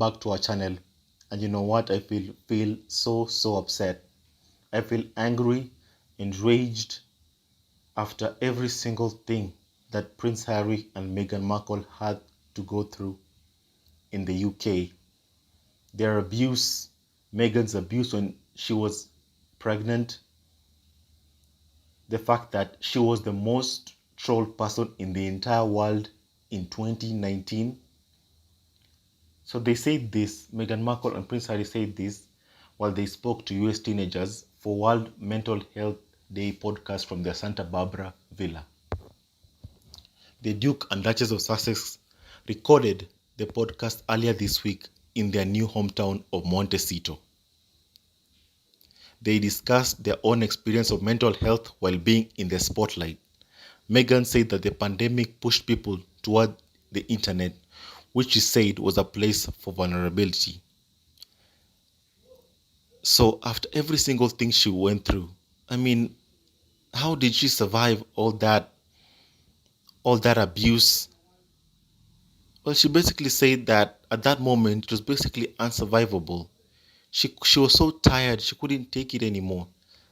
back to our channel, and you know what? I feel so upset. I feel angry, enraged after every single thing that Prince Harry and Meghan Markle had to go through in the UK. Their abuse, Meghan's abuse when she was pregnant, the fact that she was the most trolled person in the entire world in 2019. So they said this, Meghan Markle and Prince Harry said this while they spoke to US teenagers for World Mental Health Day podcast from their Santa Barbara villa. The Duke and Duchess of Sussex recorded the podcast earlier this week in their new hometown of Montecito. They discussed their own experience of mental health while being in the spotlight. Meghan said that the pandemic pushed people toward the internet, which she said was a place for vulnerability. So after every single thing she went through, I mean, how did she survive all that abuse? Well, she basically said that at that moment it was basically unsurvivable. She was so tired, she couldn't take it anymore.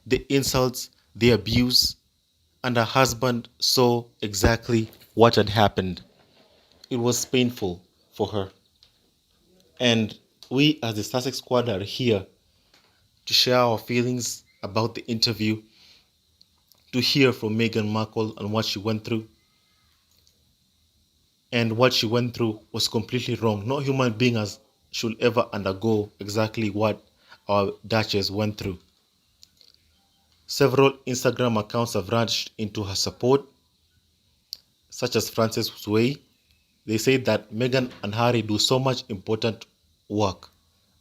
The insults, the abuse, and her husband saw exactly what had happened. It was painful for her. And we as the Sussex squad are here to share our feelings about the interview, to hear from Meghan Markle and what she went through. And what she went through was completely wrong. No human being should ever undergo exactly what our Duchess went through. Several Instagram accounts have rushed into her support, such as Frances Sway. They say that Meghan and Harry do so much important work,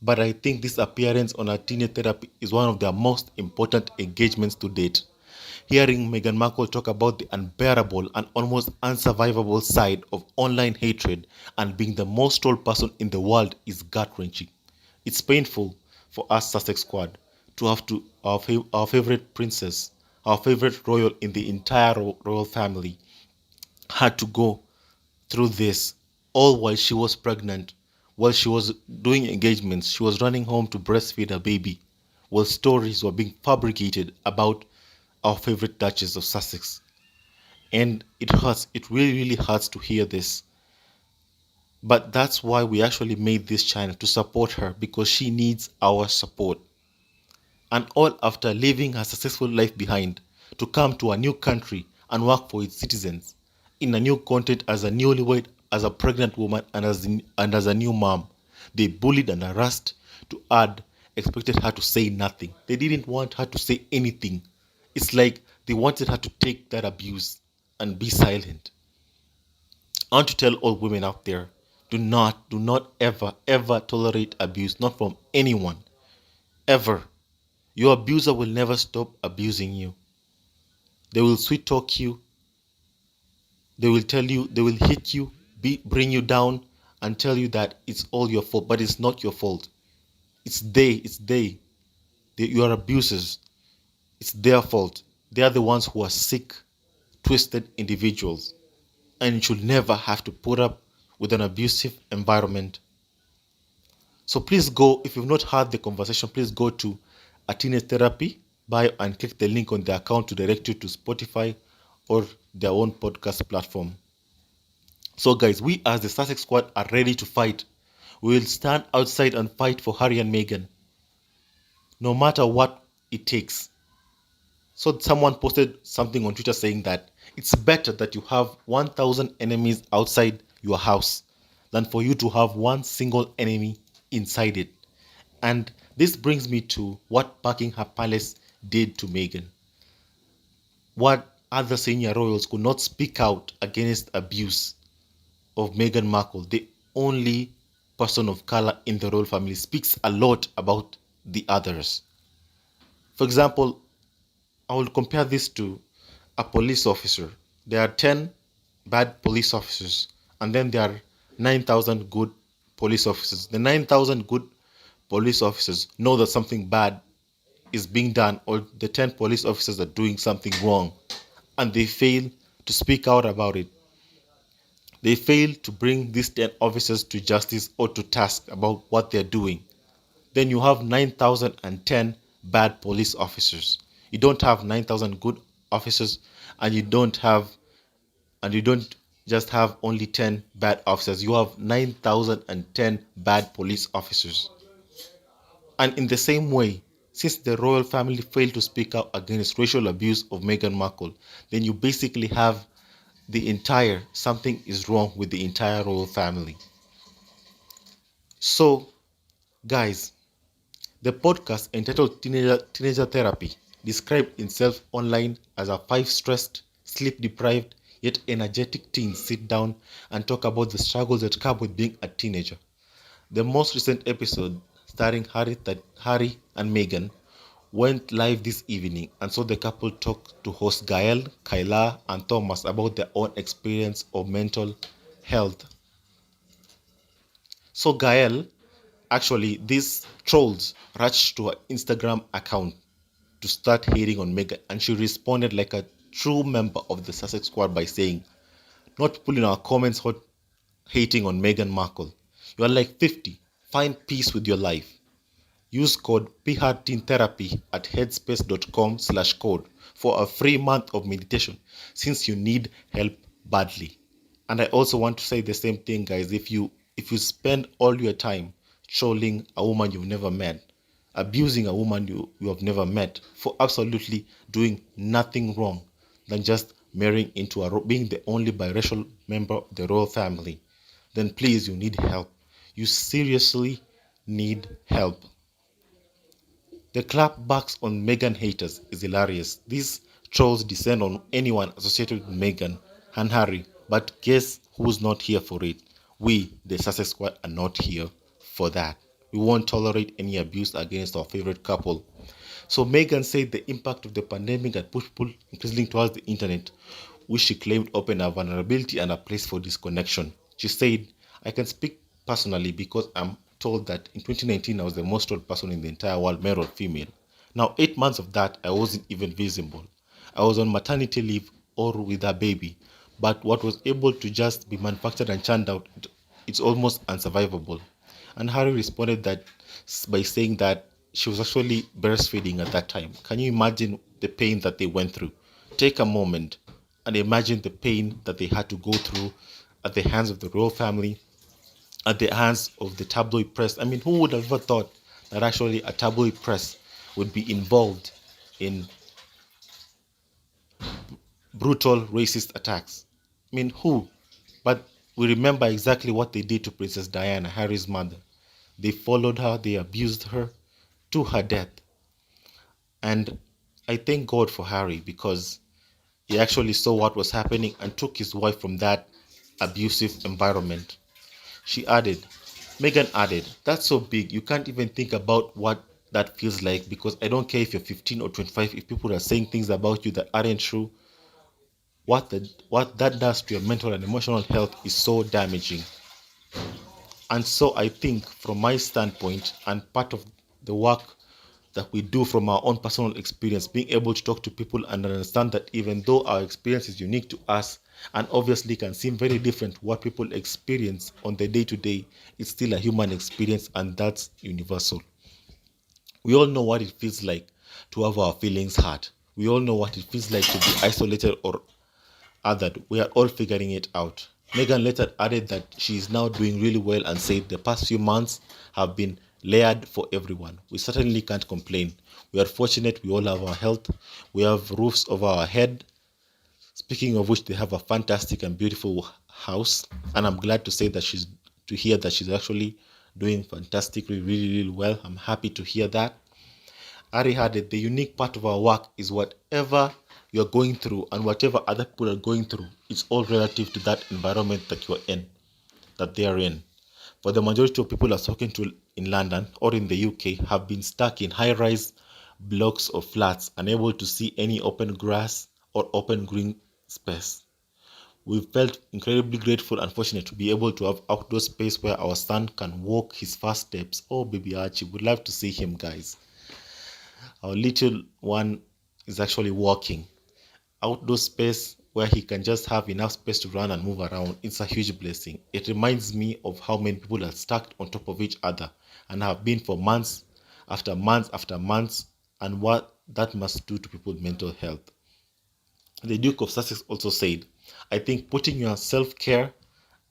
but I think this appearance on her teenage therapy is one of their most important engagements to date. Hearing Meghan Markle talk about the unbearable and almost unsurvivable side of online hatred and being the most trolled person in the world is gut-wrenching. It's painful for us Sussex squad to have our favorite princess, our favorite royal in the entire royal family, had to go through this all while she was pregnant, while she was doing engagements, she was running home to breastfeed her baby, while stories were being fabricated about our favorite Duchess of Sussex. And it hurts, it really hurts to hear this. But that's why we actually made this channel, to support her, because she needs our support. And all after leaving her successful life behind to come to a new country and work for its citizens in a new content as a newlywed, as a pregnant woman, and as a new mom. They bullied and harassed, to add, expected her to say nothing. They didn't want her to say anything. It's like they wanted her to take that abuse and be silent. I want to tell all women out there, do not ever tolerate abuse, not from anyone, ever. Your abuser will never stop abusing you. They will sweet talk you. They will tell you, they will hit you, bring you down, and tell you that it's all your fault, but it's not your fault. It's they. You are abusers. It's their fault. They are the ones who are sick, twisted individuals. And you should never have to put up with an abusive environment. So please go, if you've not heard the conversation, please go to a teenage therapy bio and click the link on the account to direct you to Spotify or their own podcast platform. So guys, we as the Sussex squad are ready to fight. We will stand outside and fight for Harry and Meghan, no matter what it takes. So someone posted something on Twitter saying that it's better that you have 1,000 enemies outside your house than for you to have one single enemy inside it. And this brings me to what Buckingham Palace did to Meghan. What other senior royals could not speak out against abuse of Meghan Markle, the only person of color in the royal family, speaks a lot about the others. For example, I will compare this to a police officer. There are 10 bad police officers, and then there are 9,000 good police officers. The 9,000 good police officers know that something bad is being done, or the 10 police officers are doing something wrong, and they fail to speak out about it. They fail to bring these 10 officers to justice or to task about what they're doing. Then you have 9,010 bad police officers. You don't have 9,000 good officers, and you don't just have only 10 bad officers. You have 9,010 bad police officers. And in the same way, since the royal family failed to speak out against racial abuse of Meghan Markle, then you basically have something is wrong with the entire royal family. So, guys, the podcast entitled Teenager Therapy described itself online as a five stressed, sleep deprived, yet energetic teens sit down and talk about the struggles that come with being a teenager. The most recent episode, starring Harry and Meghan, went live this evening, and so the couple talked to hosts Gael, Kyla, and Thomas about their own experience of mental health. So Gael, actually, these trolls rushed to her Instagram account to start hating on Meghan, and she responded like a true member of the Sussex squad by saying, "Not people in our comments hot hating on Meghan Markle. You are like 50. Find peace with your life. Use code PHEARTTeenTherapy at headspace.com/code for a free month of meditation since you need help badly." And I also want to say the same thing, guys. If you spend all your time trolling a woman you've never met, abusing a woman you have never met for absolutely doing nothing wrong than just marrying into being the only biracial member of the royal family, then please, you need help. You seriously need help. The clapbacks on Meghan haters is hilarious. These trolls descend on anyone associated with Meghan and Harry, but guess who's not here for it? We, the Sussex Squad, are not here for that. We won't tolerate any abuse against our favorite couple. So Meghan said the impact of the pandemic had pushed people increasingly towards the internet, which she claimed opened a vulnerability and a place for disconnection. She said, "I can speak personally because I'm told that in 2019 I was the most trolled person in the entire world, male or female. Now, 8 months of that, I wasn't even visible. I was on maternity leave or with a baby, but what was able to just be manufactured and churned out, it's almost unsurvivable." And Harry responded that by saying that she was actually breastfeeding at that time. Can you imagine the pain that they went through? Take a moment and imagine the pain that they had to go through at the hands of the royal family, at the hands of the tabloid press. I mean, who would have ever thought that actually a tabloid press would be involved in brutal racist attacks? I mean, who? But we remember exactly what they did to Princess Diana, Harry's mother. They followed her, they abused her to her death. And I thank God for Harry because he actually saw what was happening and took his wife from that abusive environment. Meghan added, "That's so big, you can't even think about what that feels like because I don't care if you're 15 or 25, if people are saying things about you that aren't true, what that does to your mental and emotional health is so damaging." And so I think from my standpoint and part of the work that we do from our own personal experience, being able to talk to people and understand that even though our experience is unique to us and obviously can seem very different to what people experience on the day to day, it's still a human experience and that's universal. We all know what it feels like to have our feelings hurt. We all know what it feels like to be isolated or othered. We are all figuring it out. Meghan later added that she is now doing really well and said the past few months have been layered for everyone. We certainly can't complain. We are fortunate we all have our health. We have roofs over our head. Speaking of which, they have a fantastic and beautiful house. And I'm glad to hear that she's actually doing fantastically, really, really well. I'm happy to hear that. Ari had it. The unique part of our work is whatever you're going through and whatever other people are going through, it's all relative to that environment that you're in, that they are in. For the majority of people I've spoken to in London or in the UK have been stuck in high-rise blocks or flats, unable to see any open grass or open green space. We've felt incredibly grateful and fortunate to be able to have outdoor space where our son can walk his first steps. Oh, baby Archie, would love to see him, guys. Our little one is actually walking. Outdoor space where he can just have enough space to run and move around, it's a huge blessing. It reminds me of how many people are stacked on top of each other and have been for months after months after months, and what that must do to people's mental health. The Duke of Sussex also said, I think putting your self care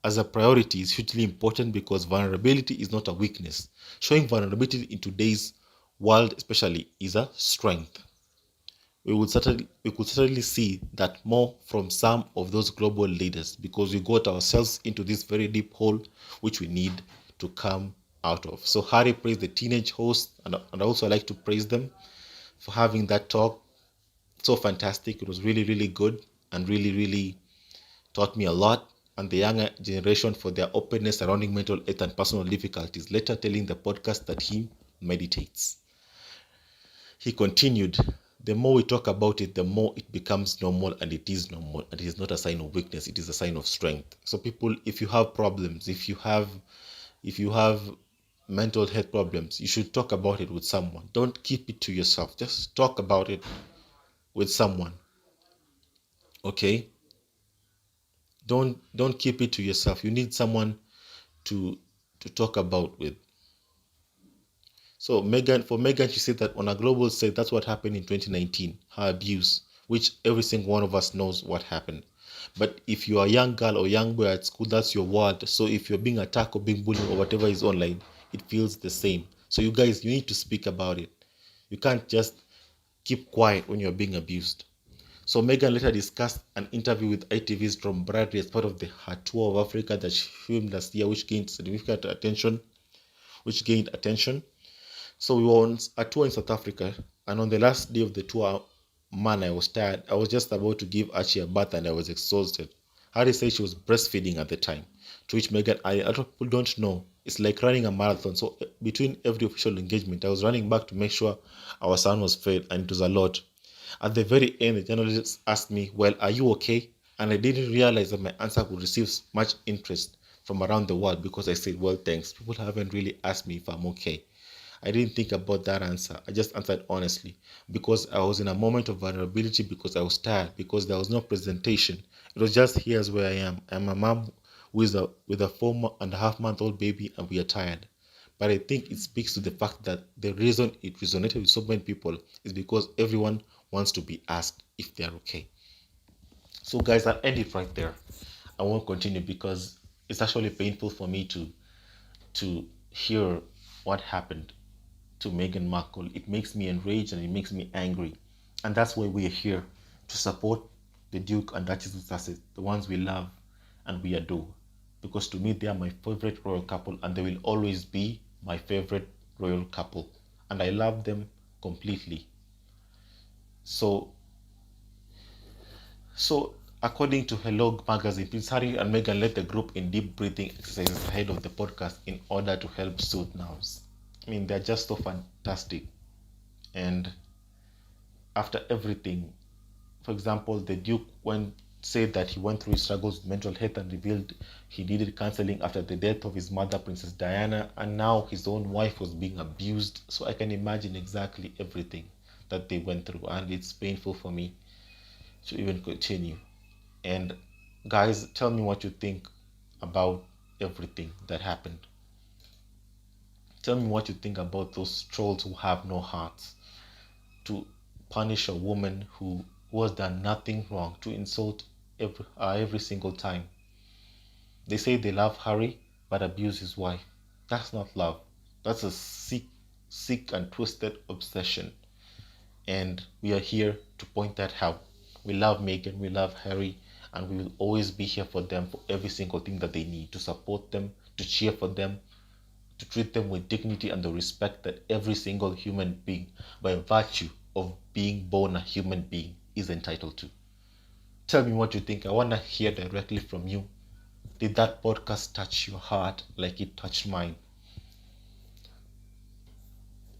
as a priority is hugely important because vulnerability is not a weakness. Showing vulnerability in today's world, especially, is a strength. We could certainly see that more from some of those global leaders because we got ourselves into this very deep hole which we need to come out of. So Harry praised the teenage host, and also I like to praise them for having that talk. So fantastic. It was really, really good and really, really taught me a lot. And the younger generation for their openness surrounding mental health and personal difficulties, later telling the podcast that he meditates. He continued, the more we talk about it, the more it becomes normal, and it is normal, and it is not a sign of weakness, it is a sign of strength. So people, if you have problems, if you have mental health problems, you should talk about it with someone. Don't keep it to yourself. Just talk about it with someone. Okay? Don't keep it to yourself. You need someone to talk about with. So Megan, she said that on a global scale, that's what happened in 2019, her abuse, which every single one of us knows what happened. But if you are a young girl or young boy at school, that's your world. So if you're being attacked or being bullied or whatever is online, it feels the same. So you guys, you need to speak about it. You can't just keep quiet when you're being abused. So Megan later discussed an interview with ITV's Tom Bradley as part of her tour of Africa that she filmed last year, which gained significant attention. Which gained attention. So we were on a tour in South Africa, and on the last day of the tour, man, I was tired. I was just about to give Archie a bath and I was exhausted. Harry said she was breastfeeding at the time, to which Megan, a lot of people don't know, it's like running a marathon. So between every official engagement, I was running back to make sure our son was fed, and it was a lot. At the very end, the journalist asked me, well, are you okay? And I didn't realize that my answer would receive much interest from around the world because I said, well, thanks. People haven't really asked me if I'm okay. I didn't think about that answer. I just answered honestly because I was in a moment of vulnerability, because I was tired, because there was no presentation. It was just, here's where I am. I'm a mom with a 4.5-month-old baby, and we are tired. But I think it speaks to the fact that the reason it resonated with so many people is because everyone wants to be asked if they are okay. So guys, I'll end it right there. I won't continue because it's actually painful for me to hear what happened to Meghan Markle. It makes me enraged and it makes me angry. And that's why we are here, to support the Duke and Duchess of Sussex, the ones we love and we adore. Because to me, they are my favorite royal couple, and they will always be my favorite royal couple. And I love them completely. So according to Hello magazine, Prince Harry and Meghan led the group in deep breathing exercises ahead of the podcast in order to help soothe nerves. I mean, they're just so fantastic. And after everything, for example, the Duke said that he went through his struggles with mental health and revealed he needed counseling after the death of his mother, Princess Diana, and now his own wife was being abused. So I can imagine exactly everything that they went through, and it's painful for me to even continue. And guys, tell me what you think about everything that happened. Tell me what you think about those trolls who have no hearts, to punish a woman who has done nothing wrong, to insult every single time. They say they love Harry but abuse his wife. That's not love. That's a sick and twisted obsession. And we are here to point that out. We love Meghan, we love Harry, and we will always be here for them for every single thing that they need, to support them, to cheer for them, to treat them with dignity and the respect that every single human being, by virtue of being born a human being, is entitled to. Tell me what you think. I want to hear directly from you. Did that podcast touch your heart like it touched mine?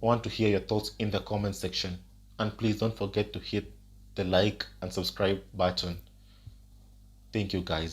I want to hear your thoughts in the comment section. And please don't forget to hit the like and subscribe button. Thank you guys.